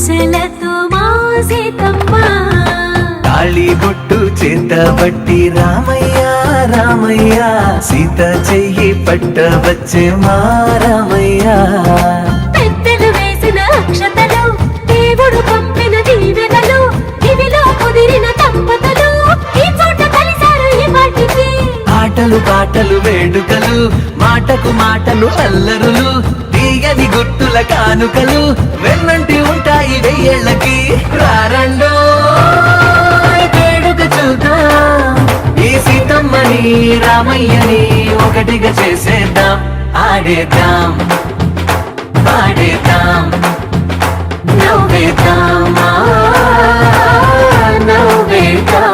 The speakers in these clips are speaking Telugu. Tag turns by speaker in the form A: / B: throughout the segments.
A: ఆశలతో మా సీతమ్మ
B: తాళి బొట్టు చేత బట్టి రామయ్య రామయ్య సీత చెయ్యి పట్ట వచ్చే మా రామయ్య
A: పెద్దలు వేసిన అక్షతలు దేవుడు పంపిన దీవెనలు ఇవిలో కుదిరిన దంపతులు ఈ చోట కలిశారు ఈ వాటికి
B: ఆటలు పాటలు వేడుకలు మాటకు మాటలు అల్లరులు తీయని గుర్తుల కానుకలు వెన్నంటి ఉంటాయి వెయ్యేళ్ళకి రారండో వేడుక చూద్దాం ఈ సీతమ్మని రామయ్యని ఒకటిగా చేసేద్దాం ఆడేద్దాం పాడేద్దాం నవ్వేద్దాం నవ్వేద్దాం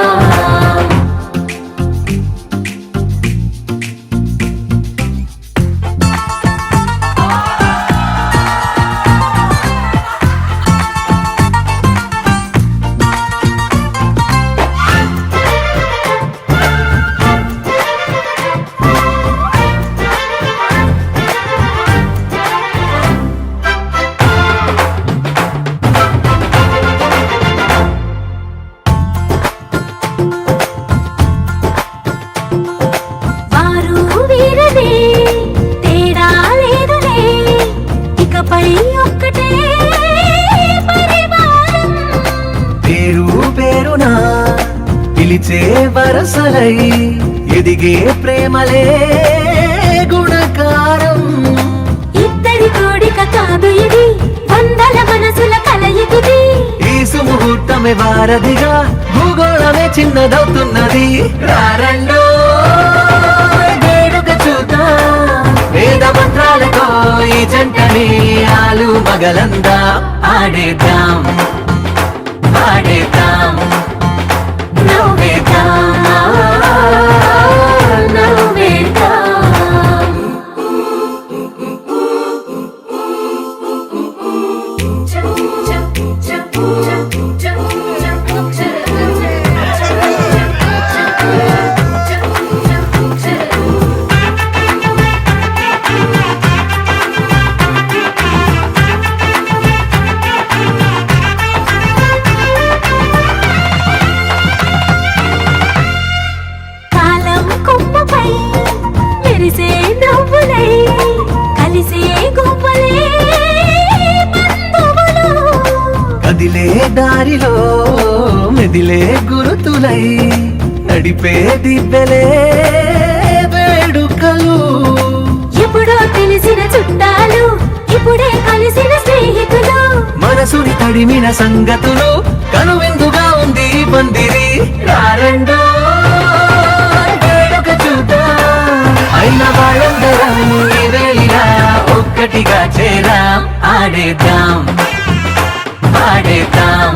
A: వారు వీరనే తేడా లేదులే ఇకపై ఒక్కటే పరివారం
B: పేరు పేరునా పిలిచే వరసలై ఎదిగే ప్రేమలే గుణకారం
A: ఇద్దరి కోడిక కాదు ఇది వందల మనసుల కలయికిది
B: ఈ సుముహూర్తమే వారధిగా భూగోళమే చిన్నదవుతున్నది రారండో వేడుక చూద్దాం వేద మంత్రాలతో ఈ జంటని ఆలు మగలందా ఆడేద్దాం పాడేద్దాం నవ్వేద్దాం నవ్వేద్దాం
A: కాలం కొమ్మపై మెరిసే నవ్వులై కలిసే గువ్వలే బంధువులు
B: కదిలే దారిలో మెదిలే గురుతులై నడిపే దివ్యలే వేడుకలు
A: ఎప్పుడో తెలిసిన చుట్టాలు ఇప్పుడే కలిసిన స్నేహితులు
B: మనసుని తడిమిన సంగతులు కనువిందుగా ఉంది ఈ పందిరి రారండో వేడుక చూద్దాం అయిన వాళ్ళందరం ఈ వేళ ఒక్కటిగా చేరాం ఆడేద్దాం పాడేద్దాం